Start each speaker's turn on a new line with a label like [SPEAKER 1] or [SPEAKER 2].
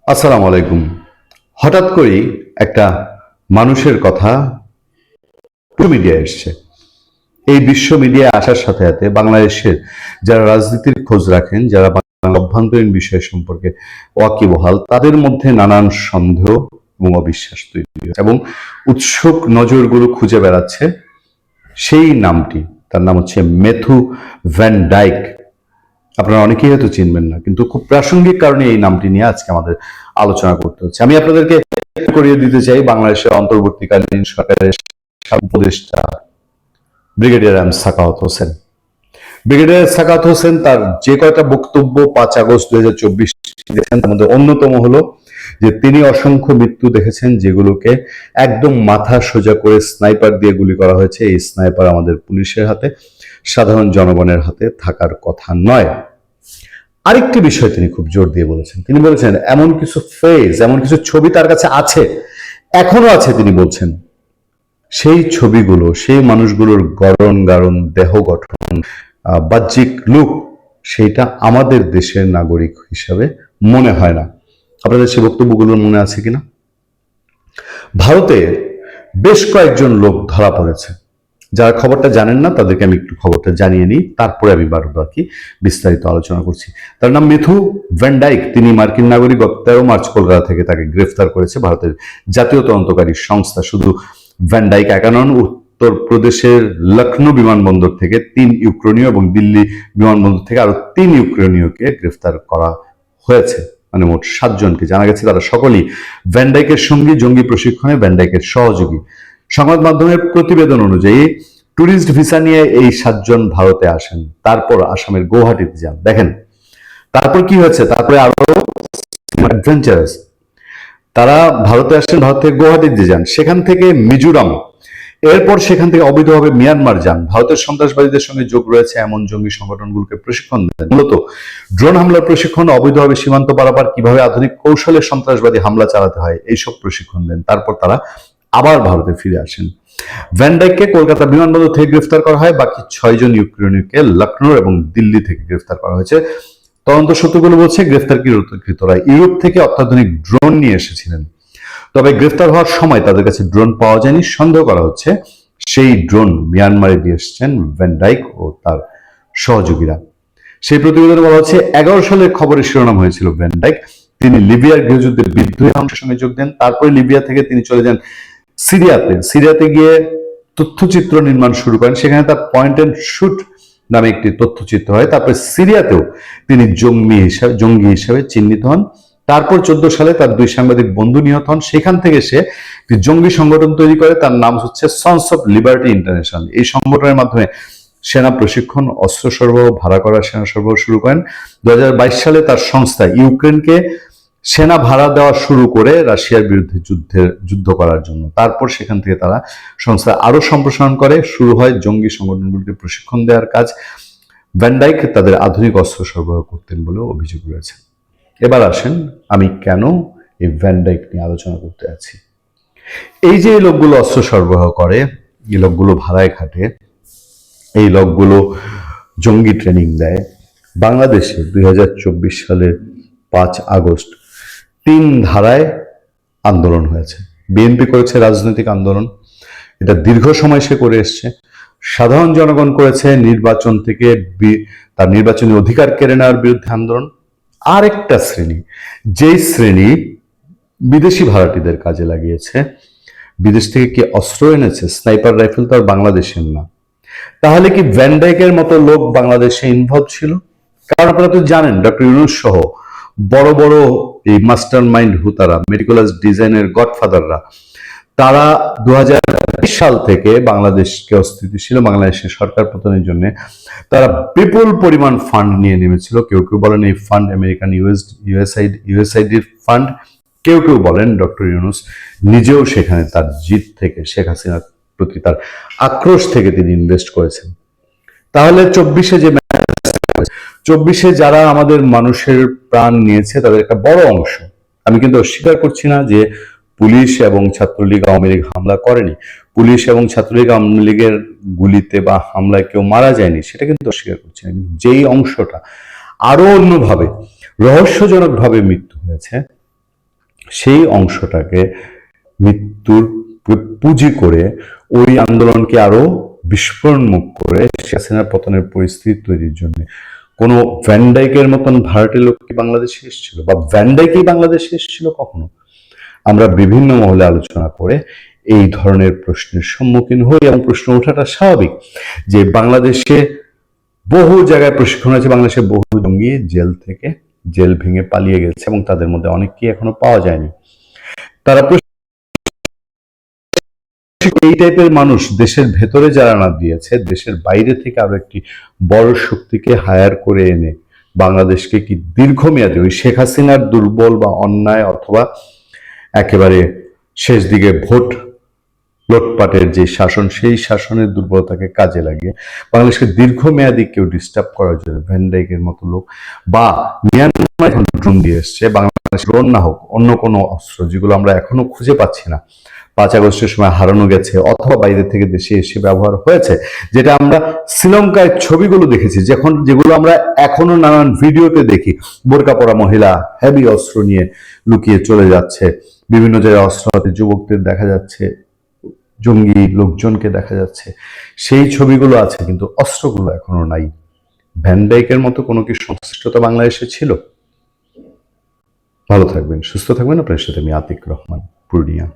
[SPEAKER 1] আসসালামু আলাইকুম। হঠাৎ করেই একটা মানুষের কথা মিডিয়ায় এসছে। এই বিশ্ব মিডিয়ায় আসার সাথে সাথে বাংলাদেশের যারা রাজনীতির খোঁজ রাখেন, যারা বাংলার অভ্যন্তরীণ বিষয় সম্পর্কে ওয়াকিবহাল, তাদের মধ্যে নানান সন্দেহ এবং অবিশ্বাস তৈরি হয়েছে এবং উৎসুক নজরগুলো খুঁজে বেড়াচ্ছে সেই নামটি। তার নাম হচ্ছে ম্যাথু ভ্যান ডাইক। আপনারা অনেকেই হয়তো চিনবেন না, কিন্তু খুব প্রাসঙ্গিক কারণে এই নামটি নিয়ে আজকে আমাদের আলোচনা করতে হচ্ছে। আমি আপনাদেরকে করিয়ে দিতে চাই বাংলাদেশের অন্তর্বর্তীকালীন সরকারের উপদেষ্টা brigadier M Sakhawat Hossain. Brigadier Sakhawat Hossain তার যে কয়টা বক্তব্য 5 আগস্ট 2024 দিয়েছেন, তার মধ্যে অন্যতম হলো যে তিনি অসংখ্য মৃত্যু দেখেছেন যেগুলোকে একদম মাথা সোজা করে স্নাইপার দিয়ে গুলি করা হয়েছে। এই স্নাইপার আমাদের পুলিশের হাতে, সাধারণ জনগণের হাতে থাকার কথা নয়। আরেকটি বিষয় তিনি খুব জোর দিয়ে বলেছেন, তিনি বলেছেন এমন কিছু ফ্রেজ, এমন কিছু ছবি তার কাছে আছে, এখনো আছে। তিনি বলছেন সেই ছবিগুলো, সেই মানুষগুলোর গড়ন গাড়ন, দেহ গঠন, বাহ্যিক লুক, সেইটা আমাদের দেশের নাগরিক হিসাবে মনে হয় না। আপনাদের সেই বক্তব্যগুলোর মনে আছে কিনা? ভারতে বেশ কয়েকজন লোক ধরা পড়েছে। যারা খবরটা জানেন না তাদেরকে আমি একটু খবরটা জানিয়ে নিই, তারপরে আমি বাকি বিস্তারিত আলোচনা করছি। তার নাম ম্যাথু ভ্যান ডাইক। তিনি মার্কিন নাগরিক। গত 13 মার্চ কলকাতা থেকে তাকে গ্রেফতার করেছে ভারতের জাতীয় তদন্তকারী সংস্থা। শুধু ভ্যান ডাইক একা নন, উত্তরপ্রদেশের লখনৌ বিমানবন্দর থেকে 3 ইউক্রেনীয় এবং দিল্লি বিমানবন্দর থেকে আরো 3 ইউক্রেনীয়কে গ্রেফতার করা হয়েছে। মানে মোট 7 জনকে। জানা গেছে তারা সকলেই ভ্যান ডাইকের সঙ্গী, জঙ্গি প্রশিক্ষণে ভ্যান ডাইকের সহযোগী। সংবাদ মাধ্যমের প্রতিবেদন অনুযায়ী ট্যুরিস্ট ভিসা নিয়ে এই 7 জন ভারতে আসেন, তারপর আসামের গৌহাটিতে যান। দেখেন তারপর কি হয়েছে, তারপরে আরো অ্যাডভেঞ্চারাস। তারা ভারতে আসেন, ভারত থেকে গৌহাটিতে যান, সেখান থেকে মিজোরাম, এরপর সেখান থেকে অবৈধভাবে মিয়ানমার যান। ভারতের সন্ত্রাসবাদীদের সঙ্গে যোগ রয়েছে এমন জঙ্গি সংগঠনগুলোকে প্রশিক্ষণ দেন। মূলত ড্রোন হামলার প্রশিক্ষণ, অবৈধভাবে সীমান্ত পারাপার, কিভাবে আধুনিক কৌশলে সন্ত্রাসবাদী হামলা চালাতে হয়, এইসব প্রশিক্ষণ দেন। তারপর তারা আবার ভারতে ফিরে আসেন। ভ্যান ডাইককে কলকাতা বিমানবন্দর থেকে গ্রেফতার করা হয়। বাকি 6 জন ইউক্রেনীয়কে লখনৌ এবং দিল্লি থেকে গ্রেফতার করা হয়েছে। তদন্ত সূত্রগুলো বলছে গ্রেফতারকৃতরা ইউরোপ থেকে অত্যাধুনিক ড্রোন নিয়ে এসেছিলেন। তবে গ্রেফতার হওয়ার সময় তাদের কাছে ড্রোন পাওয়া যায়নি। সন্দেহ করা হচ্ছে সেই ড্রোন মিয়ানমারে দিয়ে এসেছেন ভ্যান ডাইক ও তার সহযোগীরা। সেই প্রতিবেদনে বলা হচ্ছে 11 সালের খবরের শিরোনাম হয়েছিল ভ্যান ডাইক। তিনি লিবিয়ার গৃহযুদ্ধে বিদ্রোহী অংশের সঙ্গে যোগ দেন। তারপরে লিবিয়া থেকে তিনি চলে যান সিরিয়াতে গিয়ে তথ্যচিত্র নির্মাণ শুরু করেন। সেখানে তার পয়েন্ট অ্যান্ড শুট নামে একটি তথ্যচিত্র হয়। তারপরে সিরিয়াতেও তিনি জঙ্গি হিসাবে চিহ্নিত হন। তারপর 14 সালে তার 2 সাংবাদিক বন্ধু নিহত হন। সেখান থেকে সে একটি জঙ্গি সংগঠন তৈরি করে, তার নাম হচ্ছে সন্স অফ লিবার্টি ইন্টারন্যাশনাল। এই সংগঠনের মাধ্যমে সেনা প্রশিক্ষণ, অস্ত্র সরবরাহ, ভাড়া করা সেনা সরবরাহ শুরু করেন। 2022 সালে তার সংস্থা ইউক্রেনকে সেনা ভাড়া দেওয়া শুরু করে রাশিয়ার বিরুদ্ধে যুদ্ধ করার জন্য। তারপর সেখান থেকে তারা সংস্থা আরো সম্প্রসারণ করে, শুরু হয় জঙ্গি সংগঠনগুলিকে প্রশিক্ষণ দেওয়ার কাজ। ভ্যান ডাইক তাদের আধুনিক অস্ত্র সরবরাহ করতেন বলেও অভিযোগ রয়েছে। এবার আসেন আমি কেন এই ভ্যান ডাইক নিয়ে আলোচনা করতে আছি। এই যে এই লোকগুলো অস্ত্র সরবরাহ করে, এই লোকগুলো ভাড়ায় খাটে, এই লোকগুলো জঙ্গি ট্রেনিং দেয়, বাংলাদেশে 2024 সালের 5 আগস্ট 3 ধারায় আন্দোলন হয়েছে। বিএনপি করেছে রাজনৈতিক আন্দোলন, এটা দীর্ঘ সময় সে করে এসছে। সাধারণ জনগণ করেছে নির্বাচন থেকে তার নির্বাচনী অধিকার কেড়ে নেওয়ার বিরুদ্ধে আন্দোলন। আরেকটা শ্রেণী, যেই শ্রেণী বিদেশি ভাড়াটিদের কাজে লাগিয়েছে, বিদেশ থেকে কি অস্ত্র এনেছে, স্নাইপার রাইফেল তো আর বাংলাদেশের না। তাহলে কি ভ্যান ডাইকের মতো লোক বাংলাদেশে ইনভলভ ছিল? কারণ আপনারা তো জানেন ডক্টর ইউনূস সহ বড় বড় এই মাস্টার মাইন্ড হুতারা, মেটিকুলাস ডিজাইনের গডফাদাররা, তারা 2020 সাল থেকে বাংলাদেশকে অস্থিতিশীল, বাংলাদেশের সরকার পতনের জন্য তারা বিপুল পরিমাণ ফান্ড নিয়ে নেমেছিল। কেউ কেউ বলেন এই ফান্ড আমেরিকান ইউএসআইডির ফান্ড, কেউ কেউ বলেন ডক্টর ইউনূস নিজেও সেখানে তার জিত থেকে, শেখ হাসিনার প্রতি তার আক্রোশ থেকে তিনি ইনভেস্ট করেছেন। তাহলে 24-এ যারা আমাদের মানুষের প্রাণ নিয়েছে তাদের একটা বড় অংশ, আমি কিন্তু অস্বীকার করছি না যে পুলিশ এবং ছাত্রলীগ আওয়ামী লীগ হামলা করেনি, পুলিশ এবং ছাত্রলীগ আওয়ামী লীগের গুলিতে বা হামলায় কেউ মারা যায়নি, সেটা কিন্তু অস্বীকার করছি না। যেই অংশটা আরো অন্যভাবে রহস্যজনকভাবে মৃত্যু হয়েছে, সেই অংশটাকে মৃত্যুর পুঁজি করে ওই আন্দোলনকে আরো বিস্ফোরণমুখ করে শেখ হাসিনার পতনের পরিস্থিতি তৈরির জন্য কোনো ভ্যানডাইকের মতন ভাড়াটে লোক কি বাংলাদেশে এসেছিল, বা ভ্যানডাইকেই বাংলাদেশে এসেছিল কখনো? আমরা বিভিন্ন মহলে আলোচনা করে এই ধরনের প্রশ্নের সম্মুখীন হই, এবং প্রশ্ন ওঠাটা স্বাভাবিক যে বাংলাদেশে বহু জায়গায় প্রশিক্ষণ আছে, বাংলাদেশে বহু জঙ্গি জেল ভেঙে পালিয়ে গেছে এবং তাদের মধ্যে অনেককেই এখনো পাওয়া যায়নি। তারা এই টাইপের মানুষ দেশের ভেতরে যারা না দিয়েছে, দেশের বাইরে থেকে আরো একটি বড় শক্তিকে হায়ার করে এনে বাংলাদেশকে কি দীর্ঘমেয়াদী ওই শেখ হাসিনার দুর্বল বা অন্যায় অথবা একেবারে শেষ দিকে ভোট লুটপাটের যে শাসন, সেই শাসনের দুর্বলতাকে কাজে লাগিয়ে বাংলাদেশকে দীর্ঘমেয়াদী কেউ ডিস্টার্ব করার জন্য ভ্যানডাইকের মতো লোক, বা মিয়ানমার এখন ড্রোন দিয়ে এসছে, বাংলাদেশ ড্রোন না হোক অন্য কোনো অস্ত্র যেগুলো আমরা এখনো খুঁজে পাচ্ছি না, 5 আগস্টের সময় হারানো গেছে অথবা বাইরে থেকে দেশে এসে ব্যবহার হয়েছে, যেটা আমরা শ্রীলঙ্কায় ছবিগুলো দেখেছি, যেগুলো আমরা এখনো নানান ভিডিওতে দেখি, বোরকা পরা মহিলা হেভি অস্ত্র নিয়ে লুকিয়ে চলে যাচ্ছে, বিভিন্ন জায়গায় অস্ত্র হাতে যুবকদের দেখা যাচ্ছে, জঙ্গি লোকজনকে দেখা যাচ্ছে, সেই ছবিগুলো আছে কিন্তু অস্ত্রগুলো এখনো নাই। ভ্যানডাইকের মতো কোনো কি সংশ্লিষ্টতা বাংলাদেশে ছিল? ভালো থাকবেন, সুস্থ থাকবেন। আপনার সাথে আমি আতিক রহমান, পূর্ণিয়া।